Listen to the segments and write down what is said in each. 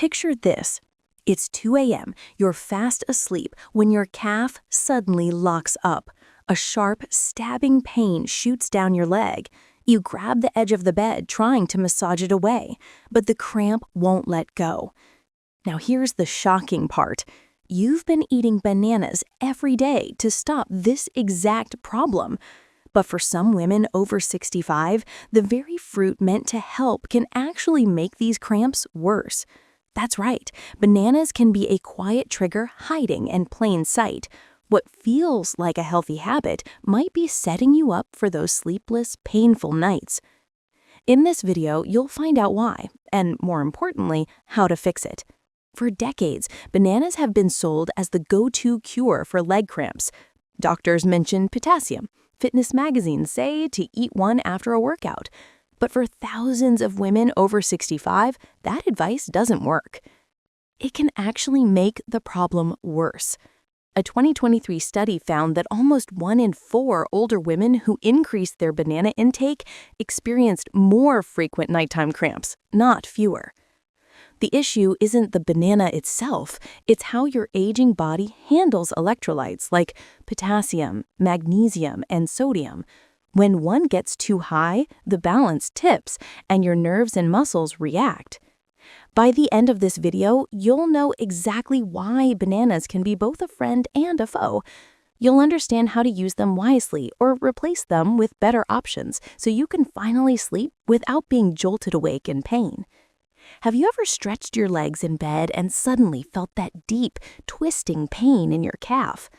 Picture this. It's 2 a.m., you're fast asleep when your calf suddenly locks up. A sharp, stabbing pain shoots down your leg. You grab the edge of the bed trying to massage it away, but the cramp won't let go. Now here's the shocking part. You've been eating bananas every day to stop this exact problem. But for some women over 65, the very fruit meant to help can actually make these cramps worse. That's right, bananas can be a quiet trigger hiding in plain sight. What feels like a healthy habit might be setting you up for those sleepless, painful nights. In this video, you'll find out why, and more importantly, how to fix it. For decades, bananas have been sold as the go-to cure for leg cramps. Doctors mention potassium. Fitness magazines say to eat one after a workout. But for thousands of women over 65, that advice doesn't work. It can actually make the problem worse. A 2023 study found that almost 1 in 4 older women who increased their banana intake experienced more frequent nighttime cramps, not fewer. The issue isn't the banana itself, it's how your aging body handles electrolytes like potassium, magnesium, and sodium. When one gets too high, the balance tips, and your nerves and muscles react. By the end of this video, you'll know exactly why bananas can be both a friend and a foe. You'll understand how to use them wisely or replace them with better options so you can finally sleep without being jolted awake in pain. Have you ever stretched your legs in bed and suddenly felt that deep, twisting pain in your calf?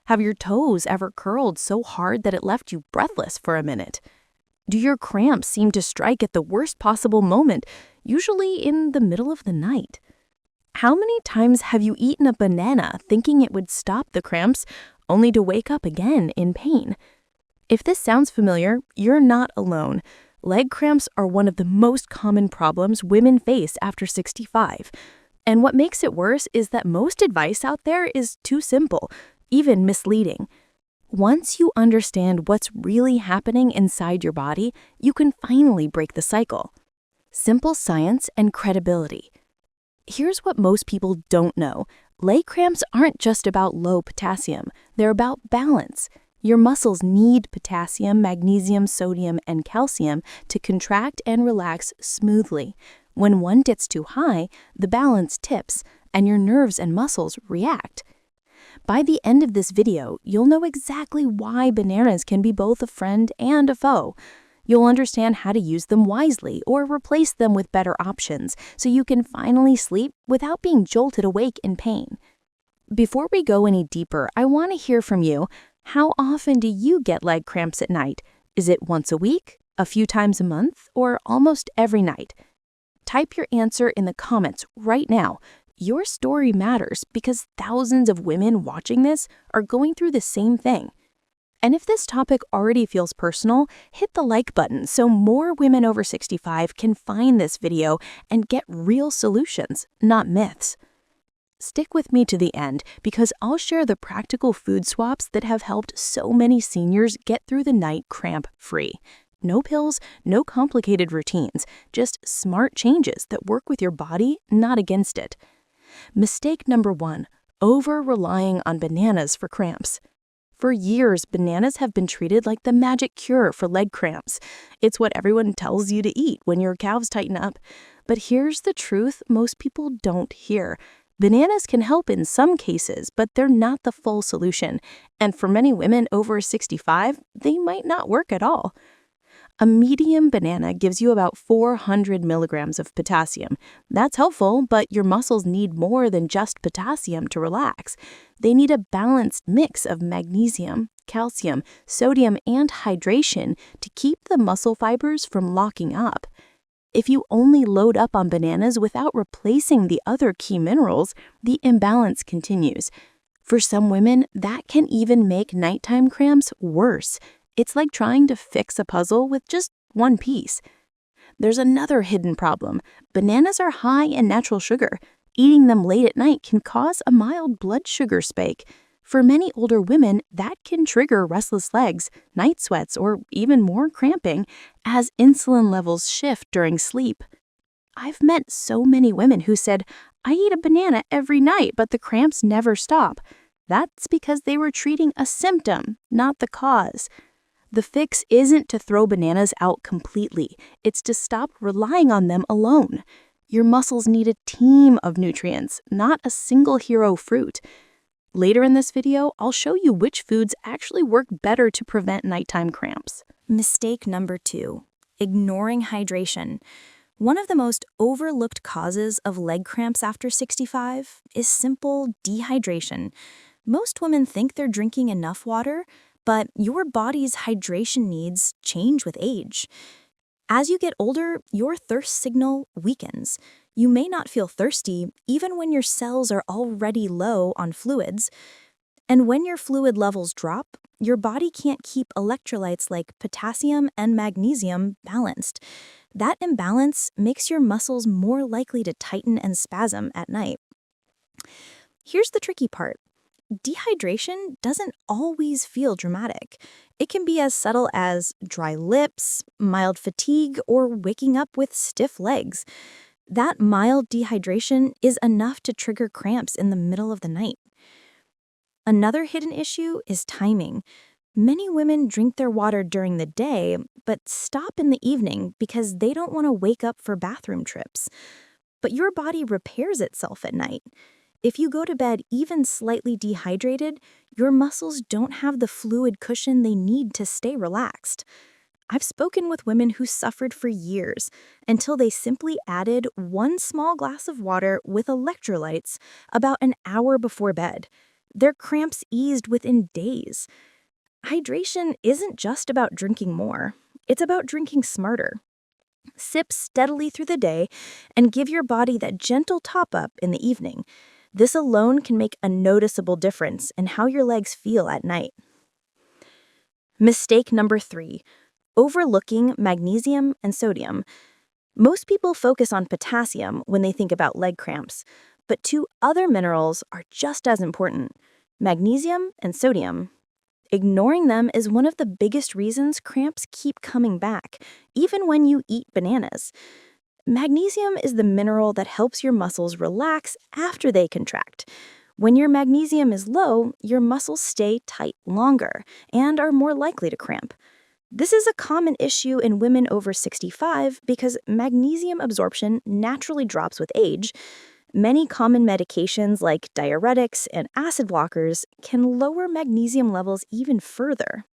Have your toes ever curled so hard that it left you breathless for a minute? Do your cramps seem to strike at the worst possible moment, usually in the middle of the night? How many times have you eaten a banana thinking it would stop the cramps, only to wake up again in pain? If this sounds familiar, you're not alone. Leg cramps are one of the most common problems women face after 65. And what makes it worse is that most advice out there is too simple, even misleading. Once you understand what's really happening inside your body, you can finally break the cycle. Simple science and credibility. Here's what most people don't know. Leg cramps aren't just about low potassium, they're about balance. Your muscles need potassium, magnesium, sodium, and calcium to contract and relax smoothly. When one gets too high, the balance tips, and your nerves and muscles react. By the end of this video, you'll know exactly why bananas can be both a friend and a foe. You'll understand how to use them wisely or replace them with better options so you can finally sleep without being jolted awake in pain. Before we go any deeper, I want to hear from you. How often do you get leg cramps at night? Is it once a week, a few times a month, or almost every night? Type your answer in the comments right now. Your story matters because thousands of women watching this are going through the same thing. And if this topic already feels personal, hit the like button so more women over 65 can find this video and get real solutions, not myths. Stick with me to the end because I'll share the practical food swaps that have helped so many seniors get through the night cramp-free. No pills, no complicated routines, just smart changes that work with your body, not against it. Mistake number 1, over-relying on bananas for cramps. For years, bananas have been treated like the magic cure for leg cramps. It's what everyone tells you to eat when your calves tighten up. But here's the truth most people don't hear. Bananas can help in some cases, but they're not the full solution. And for many women over 65, they might not work at all. A medium banana gives you about 400 milligrams of potassium. That's helpful, but your muscles need more than just potassium to relax. They need a balanced mix of magnesium, calcium, sodium, and hydration to keep the muscle fibers from locking up. If you only load up on bananas without replacing the other key minerals, the imbalance continues. For some women, that can even make nighttime cramps worse. It's like trying to fix a puzzle with just one piece. There's another hidden problem. Bananas are high in natural sugar. Eating them late at night can cause a mild blood sugar spike. For many older women, that can trigger restless legs, night sweats, or even more cramping as insulin levels shift during sleep. I've met so many women who said, I eat a banana every night, but the cramps never stop. That's because they were treating a symptom, not the cause. The fix isn't to throw bananas out completely. It's to stop relying on them alone. Your muscles need a team of nutrients, not a single hero fruit. Later in this video, I'll show you which foods actually work better to prevent nighttime cramps. Mistake number 2, ignoring hydration. One of the most overlooked causes of leg cramps after 65 is simple dehydration. Most women think they're drinking enough water, but your body's hydration needs change with age. As you get older, your thirst signal weakens. You may not feel thirsty even when your cells are already low on fluids. And when your fluid levels drop, your body can't keep electrolytes like potassium and magnesium balanced. That imbalance makes your muscles more likely to tighten and spasm at night. Here's the tricky part. Dehydration doesn't always feel dramatic. It can be as subtle as dry lips, mild fatigue, or waking up with stiff legs. That mild dehydration is enough to trigger cramps in the middle of the night. Another hidden issue is timing. Many women drink their water during the day, but stop in the evening because they don't want to wake up for bathroom trips. But your body repairs itself at night. If you go to bed even slightly dehydrated, your muscles don't have the fluid cushion they need to stay relaxed. I've spoken with women who suffered for years until they simply added 1 small glass of water with electrolytes about an hour before bed. Their cramps eased within days. Hydration isn't just about drinking more. It's about drinking smarter. Sip steadily through the day and give your body that gentle top-up in the evening. This alone can make a noticeable difference in how your legs feel at night. Mistake number 3, overlooking magnesium and sodium. Most people focus on potassium when they think about leg cramps, but 2 other minerals are just as important, magnesium and sodium. Ignoring them is one of the biggest reasons cramps keep coming back, even when you eat bananas. Magnesium is the mineral that helps your muscles relax after they contract. When your magnesium is low, your muscles stay tight longer and are more likely to cramp. This is a common issue in women over 65 because magnesium absorption naturally drops with age. Many common medications like diuretics and acid blockers can lower magnesium levels even further.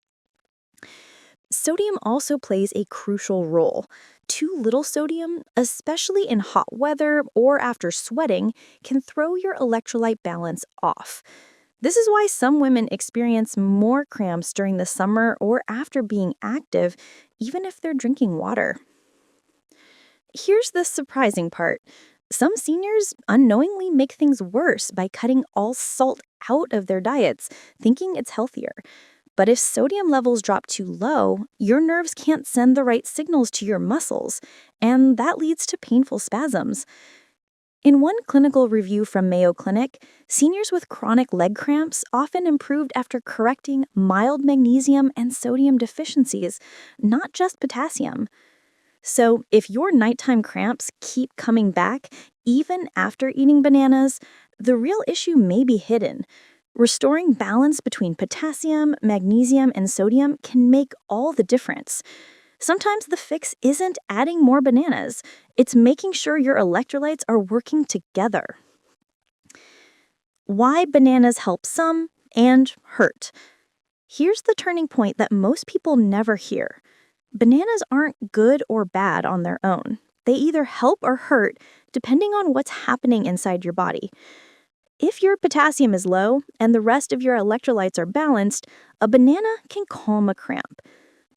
Sodium also plays a crucial role. Too little sodium, especially in hot weather or after sweating, can throw your electrolyte balance off. This is why some women experience more cramps during the summer or after being active, even if they're drinking water. Here's the surprising part. Some seniors unknowingly make things worse by cutting all salt out of their diets, thinking it's healthier. But if sodium levels drop too low, your nerves can't send the right signals to your muscles, and that leads to painful spasms. In one clinical review from Mayo Clinic, seniors with chronic leg cramps often improved after correcting mild magnesium and sodium deficiencies, not just potassium. So if your nighttime cramps keep coming back, even after eating bananas, the real issue may be hidden. Restoring balance between potassium, magnesium, and sodium can make all the difference. Sometimes the fix isn't adding more bananas, it's making sure your electrolytes are working together. Why bananas help some and hurt. Here's the turning point that most people never hear. Bananas aren't good or bad on their own. They either help or hurt depending on what's happening inside your body. If your potassium is low and the rest of your electrolytes are balanced, a banana can calm a cramp.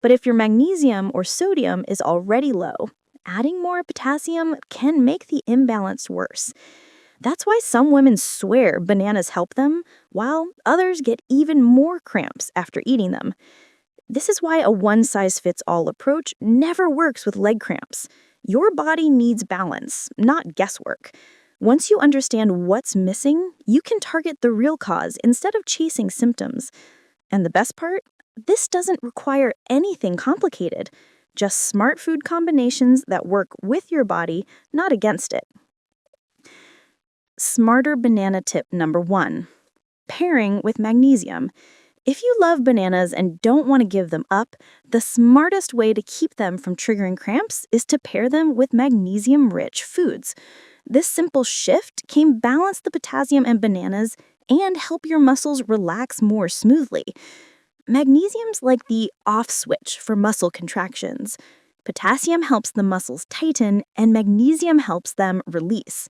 But if your magnesium or sodium is already low, adding more potassium can make the imbalance worse. That's why some women swear bananas help them, while others get even more cramps after eating them. This is why a one-size-fits-all approach never works with leg cramps. Your body needs balance, not guesswork. Once you understand what's missing, you can target the real cause instead of chasing symptoms. And the best part? This doesn't require anything complicated. just smart food combinations that work with your body, not against it. Smarter banana tip number 1. Pairing with magnesium. If you love bananas and don't want to give them up, the smartest way to keep them from triggering cramps is to pair them with magnesium-rich foods. This simple shift can balance the potassium in bananas and help your muscles relax more smoothly. Magnesium's like the off switch for muscle contractions. Potassium helps the muscles tighten, and magnesium helps them release.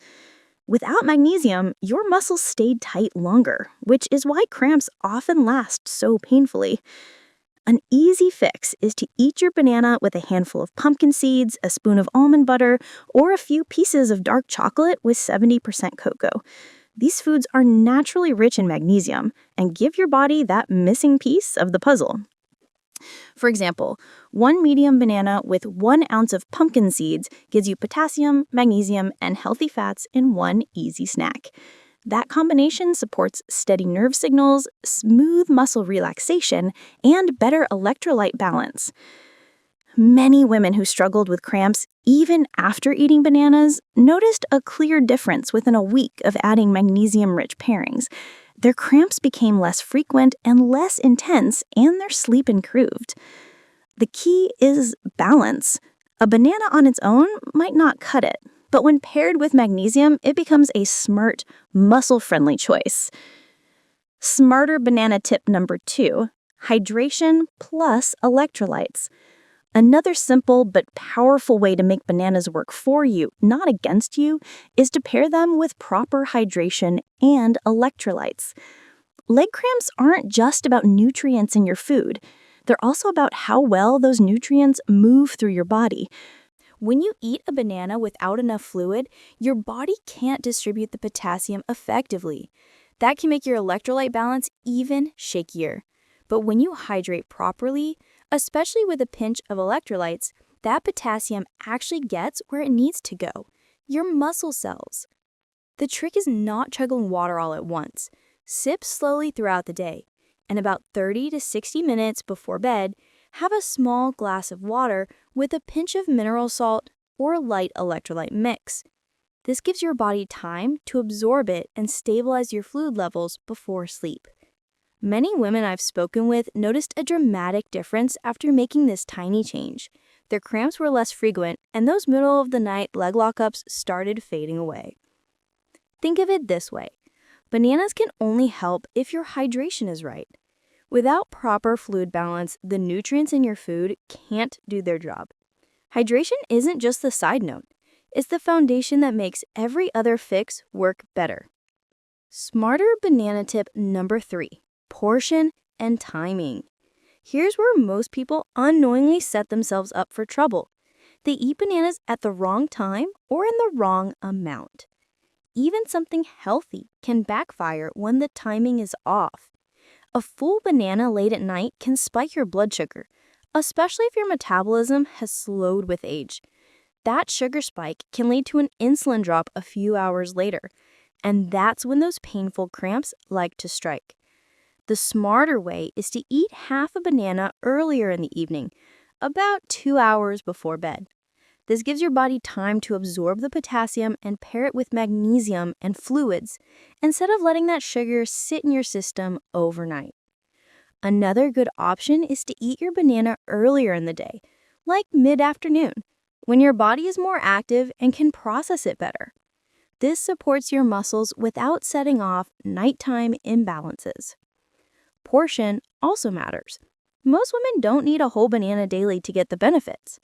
Without magnesium, your muscles stayed tight longer, which is why cramps often last so painfully. An easy fix is to eat your banana with a handful of pumpkin seeds, a spoon of almond butter, or a few pieces of dark chocolate with 70% cocoa. These foods are naturally rich in magnesium and give your body that missing piece of the puzzle. For example, 1 medium banana with 1 ounce of pumpkin seeds gives you potassium, magnesium, and healthy fats in one easy snack. That combination supports steady nerve signals, smooth muscle relaxation, and better electrolyte balance. Many women who struggled with cramps, even after eating bananas, noticed a clear difference within a week of adding magnesium-rich pairings. Their cramps became less frequent and less intense, and their sleep improved. The key is balance. A banana on its own might not cut it, but when paired with magnesium, it becomes a smart, muscle-friendly choice. Smarter banana tip number 2, hydration plus electrolytes. Another simple but powerful way to make bananas work for you, not against you, is to pair them with proper hydration and electrolytes. Leg cramps aren't just about nutrients in your food. They're also about how well those nutrients move through your body. When you eat a banana without enough fluid, your body can't distribute the potassium effectively. That can make your electrolyte balance even shakier. But when you hydrate properly, especially with a pinch of electrolytes, that potassium actually gets where it needs to go, your muscle cells. The trick is not chugging water all at once. Sip slowly throughout the day, and about 30 to 60 minutes before bed, have a small glass of water with a pinch of mineral salt or a light electrolyte mix. This gives your body time to absorb it and stabilize your fluid levels before sleep. Many women I've spoken with noticed a dramatic difference after making this tiny change. Their cramps were less frequent, and those middle-of-the-night leg lockups started fading away. Think of it this way. Bananas can only help if your hydration is right. Without proper fluid balance, the nutrients in your food can't do their job. Hydration isn't just the side note. It's the foundation that makes every other fix work better. Smarter banana tip number 3. Portion and timing. Here's where most people unknowingly set themselves up for trouble. They eat bananas at the wrong time or in the wrong amount. Even something healthy can backfire when the timing is off. A full banana late at night can spike your blood sugar, especially if your metabolism has slowed with age. That sugar spike can lead to an insulin drop a few hours later, and that's when those painful cramps like to strike. The smarter way is to eat half a banana earlier in the evening, about 2 hours before bed. This gives your body time to absorb the potassium and pair it with magnesium and fluids, instead of letting that sugar sit in your system overnight. Another good option is to eat your banana earlier in the day, like mid-afternoon, when your body is more active and can process it better. This supports your muscles without setting off nighttime imbalances. Portion also matters. Most women don't need a whole banana daily to get the benefits.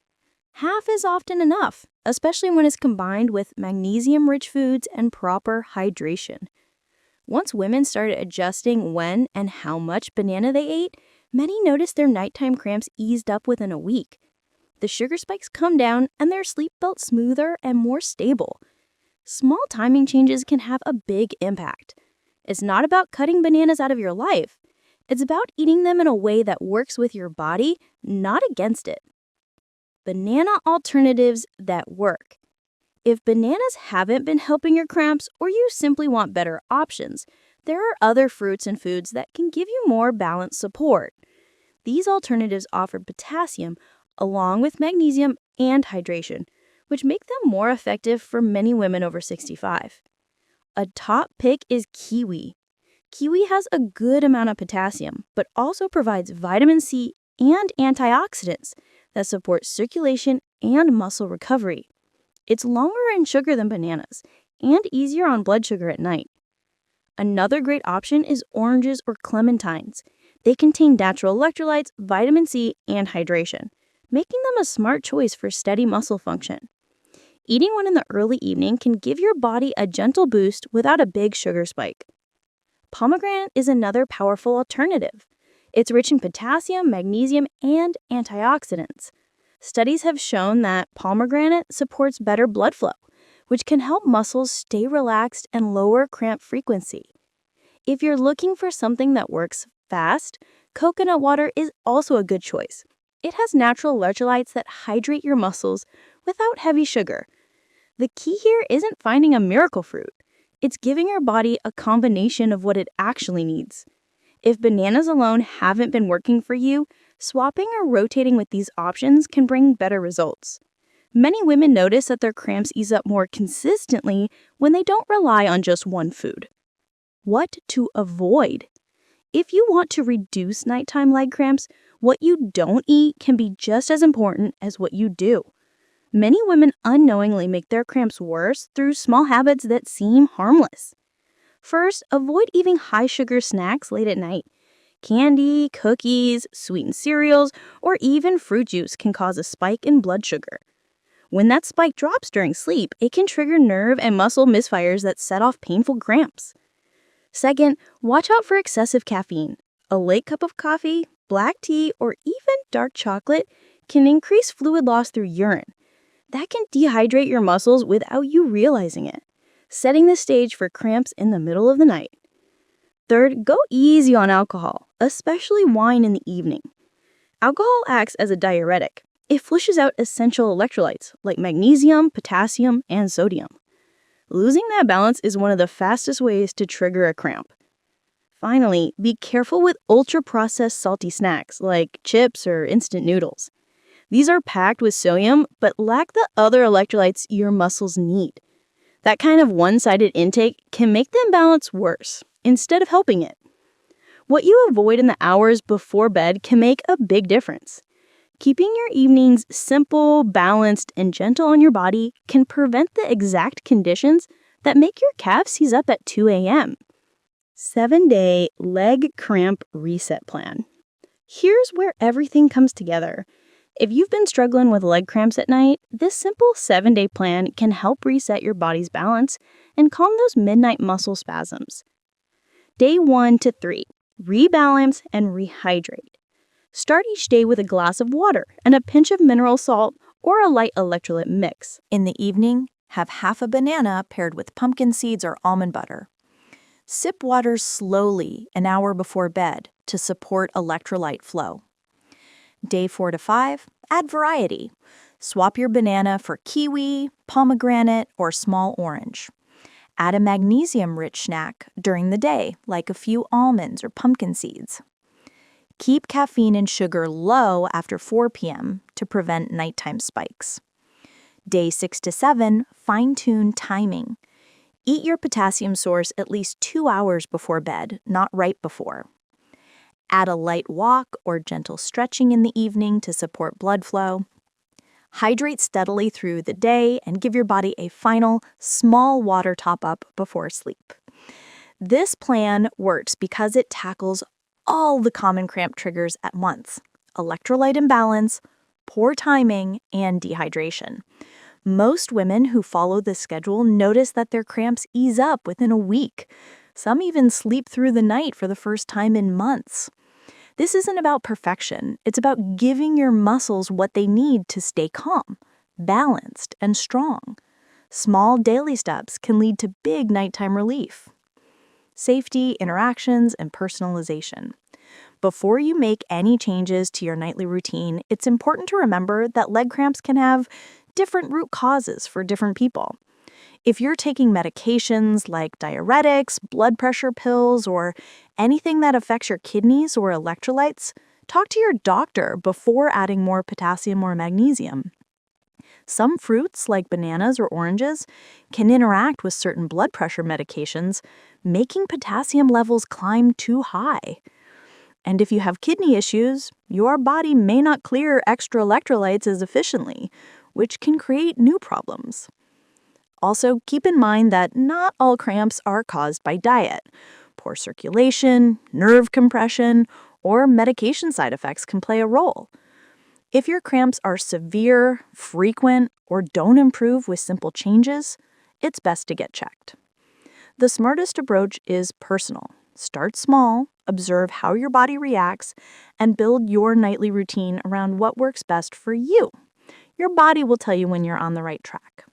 Half is often enough, especially when it's combined with magnesium-rich foods and proper hydration. Once women started adjusting when and how much banana they ate, many noticed their nighttime cramps eased up within a week. The sugar spikes come down and their sleep felt smoother and more stable. Small timing changes can have a big impact. It's not about cutting bananas out of your life. It's about eating them in a way that works with your body, not against it. Banana alternatives that work. If bananas haven't been helping your cramps, or you simply want better options, there are other fruits and foods that can give you more balanced support. These alternatives offer potassium along with magnesium and hydration, which make them more effective for many women over 65. A top pick is kiwi. Kiwi has a good amount of potassium, but also provides vitamin C and antioxidants that support circulation and muscle recovery. It's longer in sugar than bananas and easier on blood sugar at night. Another great option is oranges or clementines. They contain natural electrolytes, vitamin C, and hydration, making them a smart choice for steady muscle function. Eating one in the early evening can give your body a gentle boost without a big sugar spike. Pomegranate is another powerful alternative. It's rich in potassium, magnesium, and antioxidants. Studies have shown that pomegranate supports better blood flow, which can help muscles stay relaxed and lower cramp frequency. If you're looking for something that works fast, coconut water is also a good choice. It has natural electrolytes that hydrate your muscles without heavy sugar. The key here isn't finding a miracle fruit. It's giving your body a combination of what it actually needs. If bananas alone haven't been working for you, swapping or rotating with these options can bring better results. Many women notice that their cramps ease up more consistently when they don't rely on just one food. What to avoid? If you want to reduce nighttime leg cramps, what you don't eat can be just as important as what you do. Many women unknowingly make their cramps worse through small habits that seem harmless. First, avoid eating high-sugar snacks late at night. Candy, cookies, sweetened cereals, or even fruit juice can cause a spike in blood sugar. When that spike drops during sleep, it can trigger nerve and muscle misfires that set off painful cramps. Second, watch out for excessive caffeine. A late cup of coffee, black tea, or even dark chocolate can increase fluid loss through urine. That can dehydrate your muscles without you realizing it, setting the stage for cramps in the middle of the night. Third, go easy on alcohol, especially wine in the evening. Alcohol acts as a diuretic. It flushes out essential electrolytes like magnesium, potassium, and sodium. Losing that balance is one of the fastest ways to trigger a cramp. Finally, be careful with ultra-processed salty snacks like chips or instant noodles. These are packed with sodium but lack the other electrolytes your muscles need. That kind of one-sided intake can make the imbalance worse instead of helping it. What you avoid in the hours before bed can make a big difference. Keeping your evenings simple, balanced, and gentle on your body can prevent the exact conditions that make your calves seize up at 2 a.m. 7-day leg cramp reset plan. Here's where everything comes together. If you've been struggling with leg cramps at night, this simple 7-day plan can help reset your body's balance and calm those midnight muscle spasms. Day 1 to 3, rebalance and rehydrate. Start each day with a glass of water and a pinch of mineral salt or a light electrolyte mix. In the evening, have half a banana paired with pumpkin seeds or almond butter. Sip water slowly an hour before bed to support electrolyte flow. Day 4 to 5, add variety. Swap your banana for kiwi, pomegranate, or small orange. Add a magnesium-rich snack during the day, like a few almonds or pumpkin seeds. Keep caffeine and sugar low after 4 p.m. to prevent nighttime spikes. Day 6 to 7, fine-tune timing. Eat your potassium source at least 2 hours before bed, not right before. Add a light walk or gentle stretching in the evening to support blood flow. Hydrate steadily through the day and give your body a final, small water top-up before sleep. This plan works because it tackles all the common cramp triggers at once: electrolyte imbalance, poor timing, and dehydration. Most women who follow this schedule notice that their cramps ease up within a week. Some even sleep through the night for the first time in months. This isn't about perfection. It's about giving your muscles what they need to stay calm, balanced, and strong. Small daily steps can lead to big nighttime relief. Safety, interactions, and personalization. Before you make any changes to your nightly routine, it's important to remember that leg cramps can have different root causes for different people. If you're taking medications like diuretics, blood pressure pills, or anything that affects your kidneys or electrolytes, Talk to your doctor before adding more potassium or magnesium. Some fruits, like bananas or oranges, can interact with certain blood pressure medications, making potassium levels climb too high. And if you have kidney issues, your body may not clear extra electrolytes as efficiently, which can create new problems. Also, keep in mind that not all cramps are caused by diet. Poor circulation, nerve compression, or medication side effects can play a role. If your cramps are severe, frequent, or don't improve with simple changes, it's best to get checked. The smartest approach is personal. Start small, observe how your body reacts, and build your nightly routine around what works best for you. Your body will tell you when you're on the right track.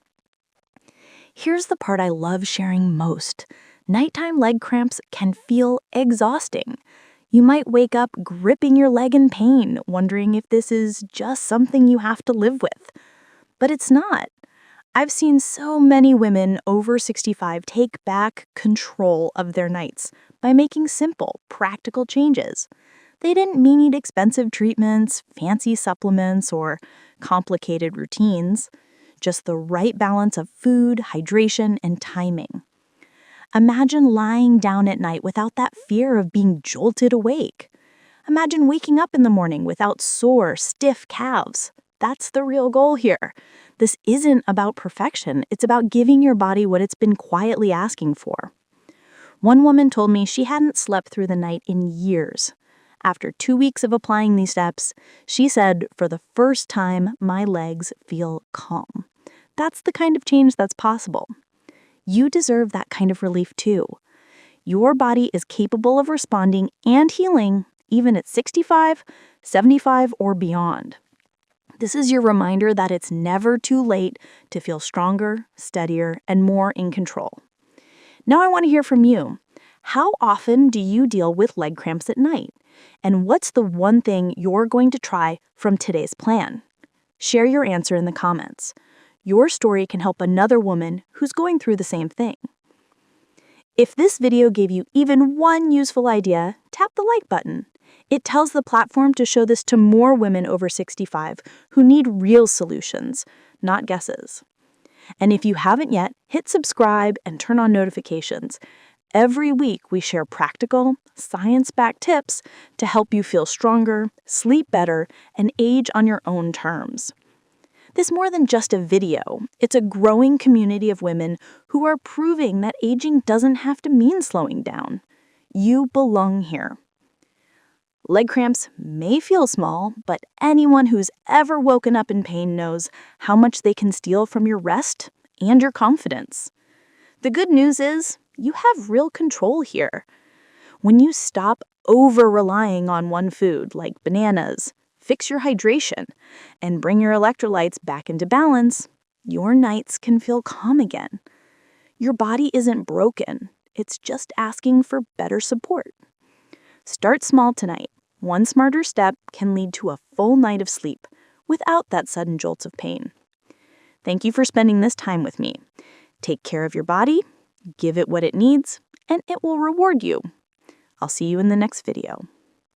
Here's the part I love sharing most. Nighttime leg cramps can feel exhausting. You might wake up gripping your leg in pain, wondering if this is just something you have to live with. But it's not. I've seen so many women over 65 take back control of their nights by making simple, practical changes. They didn't need expensive treatments, fancy supplements, or complicated routines. Just the right balance of food, hydration, and timing. Imagine lying down at night without that fear of being jolted awake. Imagine waking up in the morning without sore, stiff calves. That's the real goal here. This isn't about perfection. It's about giving your body what it's been quietly asking for. One woman told me she hadn't slept through the night in years. After 2 weeks of applying these steps, she said, "For the first time, my legs feel calm." That's the kind of change that's possible. You deserve that kind of relief too. Your body is capable of responding and healing even at 65, 75, or beyond. This is your reminder that it's never too late to feel stronger, steadier, and more in control. Now I want to hear from you. How often do you deal with leg cramps at night? And what's the one thing you're going to try from today's plan? Share your answer in the comments. Your story can help another woman who's going through the same thing. If this video gave you even one useful idea, tap the like button. It tells the platform to show this to more women over 65 who need real solutions, not guesses. And if you haven't yet, hit subscribe and turn on notifications. Every week we share practical, science-backed tips to help you feel stronger, sleep better, and age on your own terms. This is more than just a video. It's a growing community of women who are proving that aging doesn't have to mean slowing down. You belong here. Leg cramps may feel small, but anyone who's ever woken up in pain knows how much they can steal from your rest and your confidence. The good news is you have real control here. When you stop over-relying on one food, like bananas, fix your hydration, and bring your electrolytes back into balance, your nights can feel calm again. Your body isn't broken. It's just asking for better support. Start small tonight. One smarter step can lead to a full night of sleep without that sudden jolts of pain. Thank you for spending this time with me. Take care of your body, give it what it needs, and it will reward you. I'll see you in the next video.